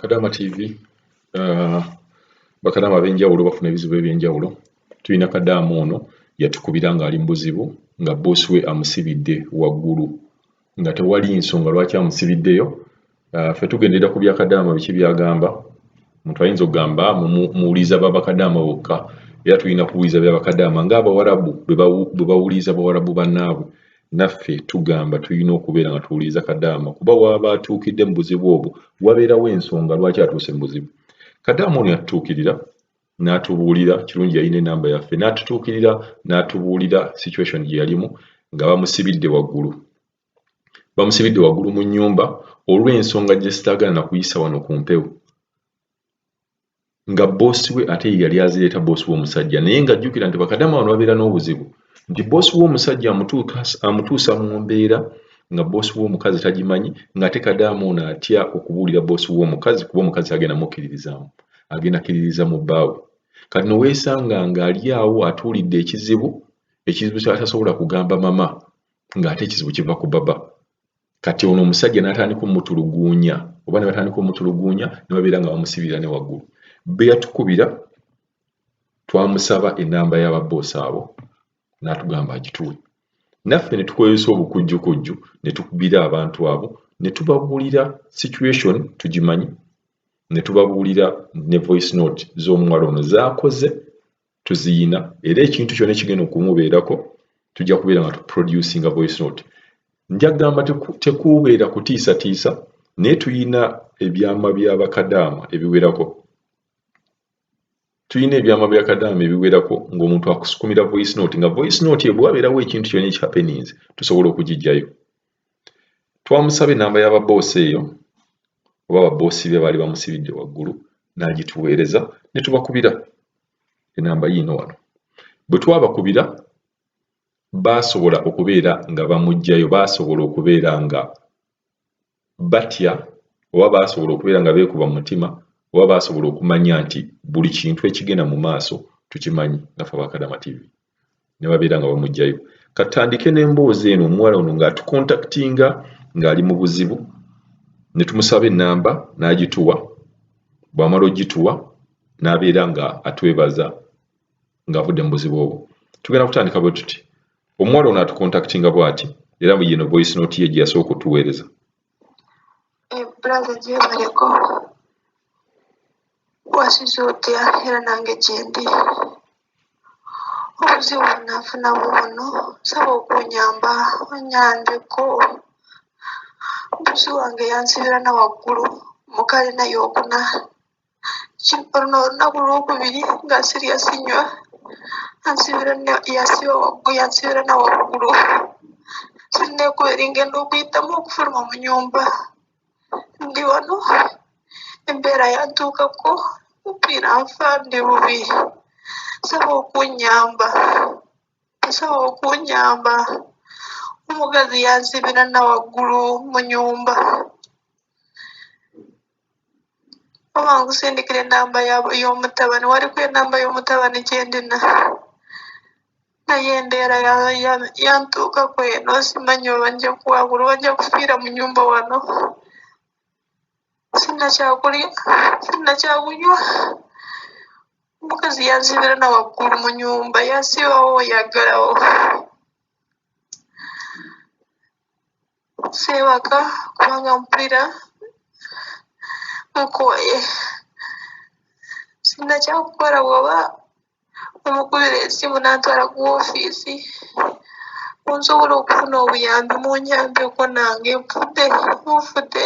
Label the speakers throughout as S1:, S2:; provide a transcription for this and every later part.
S1: Kadama TV bakadama ab'enjawulo bafuna ebizibu eby'enjawulo. Tulina Kadama ono yatukubira ng'ali mu buzibu nga boss we amusibidde waggulu nga tewali nsonga lwaki amusibiddeyo. Ffe tugenderera ku bya Kadama biki byagamba. Omuntu ayinza okugamba muwuliza babakadama bokka era tulina kuwuliza byabakadama ng'Abawarabu bwe bawuliza Bawarabu bannaabwe. Naffe tugamba tulina okubeera nga tuwuliriza Kadama kuba waba atuukidde mu buzibu obwo wabeerawo ensonga lwaki atuuse mu buzibu. Kadama ono yatutuukirira n'atubuulira, kirungi yalina enamba yaffe, n'atutuukirira n'atubuulira situation gye yalimu nga bamusibidde waggulu. Bamusibidde waggulu mu nnyumba olw'ensonga gye zitaagala na kuyisa wano ku mpewo. Nga boosi we ate yali azireeta boosi w'omusajja naye ng'ajjukira nti bakadama wano babeera n'obuzibu nti boosi w'omusajja amutuusa mu mbeera nga boosi w'omukazi tagimanyi ng'ate Kadama ono atya okubuulira boosi w'omukazi kuba omukazi agenda mukkiririzaamu, agenda akkiririza mu bbaawe. Kati no weesanga ng'ali awo atuulidde ekizibu ky'atasobola kugamba mama ng'ate ekizibu kiva ku baba. Kati ono omusajja n'atandika omutuluguunya oba ne batandika omutuluguunya ne babeera nga bamusibira ne waggulu. Be yatukubira twamusaba enamba y'ababoosi abo n'atugamba agituwe. Naffe ne tukozesa obukujjukujju ne tukubira abantu abo ne tubabuulira situation tugimanyi, ne tubabuulira ne voice note z'omuwala ono z'akoze tuziyina era ekintu kyonna ekigenda okumubeerako tujja kubeera nga tuproducinga voice note. Nja kugamba tekubeera kutiisatiisa naye tuyina ebyama by'abakadama ebiwerako. Tuyina ebyama bya Kadama ebiwerako ng'omuntu akusukumira voice note nga voice note ye bwabeerawo ekintu kyonna ekyappenings tusobola okugijjayo. Twamusaba enamba y'ababoosi eyo oba ababoosi be baali bamusibidde waggulu n'agituweereza ne tubakubira enamba yiino wano. Bwe twabakubira baasobola okubeera nga bamuggyayo, baasobola okubeera nga batya oba baasobola okubeera nga beekuba mu mutima oba baasobola okumanya nti buli kintu ekigenda mu maaso tukimanyi naffe aba Kadama TV ne babeera nga bamuggyayo. Katandike n'emboozi eno omuwala ono ng'atukontaktinga ng'ali mu buzibu ne tumusaba ennamba n'agituwa. Bw'amala ogituwa n'abeera nga atwebaza ng'avudde mu buzibu obwo. Tugenda kutandika bwe tuti. Omuwala ono atukontaktinga bw'ati era mu yino voice note ye gye yasooka otuweereza.
S2: Brother gyebaleko wasize otya era nange gyendi obuzibu bwenafuna buno saba okunyamba onyambeko. Bosi wange yansibira na waggulu mukale naye okuna oluno olunaku lwokubiri nga sirias nnyo yansibira na waggulu sinneekubera ngenda okuyitamu okufuluma mu nnyumba. Ndi wano embeera yantuukako mpira nfa ndi bubi. Saba okunyamba omukazi yansibira na waggulu mu nnyumba. Oba nkusindikira enamba y'omutabani waliko enamba y'omutabani gyendina naye embeera yantuukako eno simanyi oba nja kuwabula oba nja kufiira mu nnyumba wano. Sina kyakulya sina kyakunywa. Omukazi yansibira na waggulu mu nnyumba yansibawo yaggalawo. Seebaka kubanga mpulira nkooye. Sina kyakukola bw'oba omukubira essimu n'antwala ku woofiisi nsobola okufuna obuyambi munyambeko nange nfudde.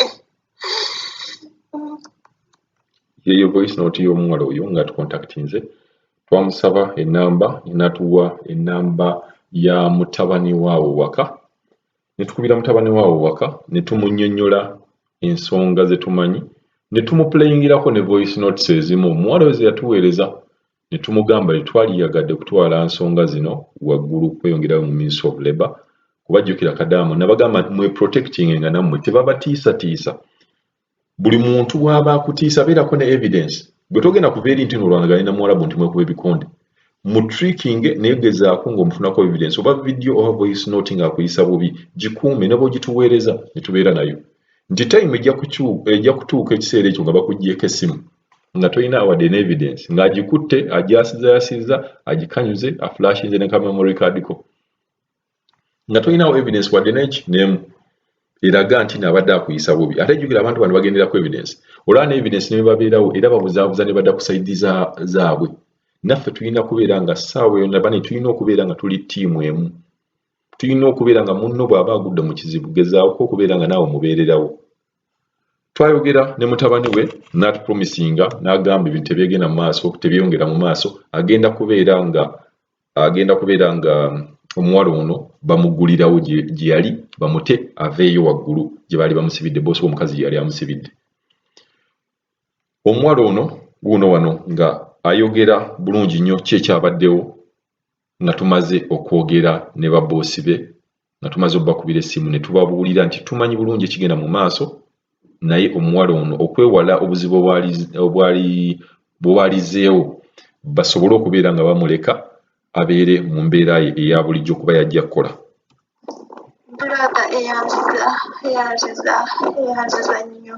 S1: Yeyo voice note y'omuwala oyo ng'atukontaktinze. Twamusaba ennamba n'atuwa ennamba ya mutabani waawo waka. Ne tukubira mutabani waawo waka ne tumunnyonnyola ensonga ze tumanyi ne tumupuleyingirako ne voice notes ezimu omuwala oyo ze yatuweereza ne tumugamba tetwaliyagadde kutwala nsonga zino waggulu kweyongerayo mu Ministry of Labour kuba jjukira Kadama nabagamba nti mwe protecting nga nammwe tebabatiisatiisa. Buli muntu bw'aba akutiisa beerako ne evidence. Bwe togenda kuva eri nti n'olwanagana na Mwarabu nti mwekuba ebikonde mu tricking naye gezaako ng'omufunako evidence oba video oba voice note ng'akuyisa bubi gikuume ne bw'ogituweereza ne tubeera nayo. nti time ejja kutuuka ekiseera ekyo nga bakugyeko essimu nga tolina wadde ne evidence ng'agikutte agyasizaayasiza agikanyuze aflashinze ne kamemory card ko nga tolinawo evidence wadde neki n'emu eraga nti naabadde akuyisa bubi ate jjukira abantu bano bagendera ku evidence olaba ne evidence ne babeerawo era babuzaabuza ne badda ku saidi zaabwe naffe tulina kubeera nga ssaawa yonna bane tulina okubeera nga tuli ttiimu emu tulina okubeera nga munno bw'aba agudde mu kizibu gezaako okubeera nga naawe mubeererawo twayogera ne mutabani we n'atupromisinga n'agamba ebintu tebyegenda mu maaso tebyeyongera mu maaso agenda kubeera nga omuwala ono bamuggulirawo gye yali bamute aveeyo waggulu gye baali bamusibidde boosi w'omukazi gye yali amusibidde omuwala ono guno wano nga ayogera bulungi nnyo ki ekyabaddewo nga tumaze okwogera ne baboosi be nga tumaze obbakubira essimu ne tubabuulira nti tumanyi bulungi ekigenda mu maaso naye omuwala ono okwewala obuzibu bwalizeewo basobole okubeera nga bamuleka abeere mu mbeera ye eya bulijjo kuba yajja kukola
S2: brada eyanziza nnyo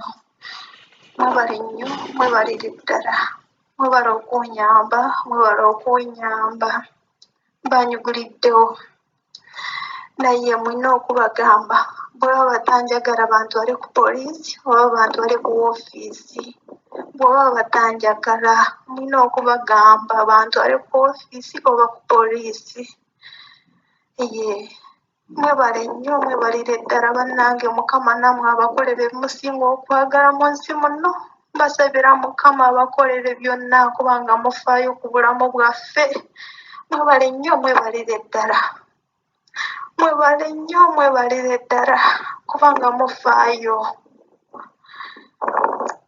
S2: mwebalire ddala mwebala okunyamba banyuguliddewo naye mulina okubagamba bw'oba batanjagala bantu bali ku poliisi oba bantu bali ku woofiisi bw'oba batanjagala mulina okubagamba bantu bali ku woofiisi oba ku poliisi mwebale nnyo mwebalire ddala bannange mukama nammwe abakolere musinga okwagala mu nsi muno mbasabira mukama abakolere byonna kubanga mufaayo ku bulamu bwaffe mwebale nnyo mwebalire ddala mwebale nnyo mwebalire ddala kubanga mufaayo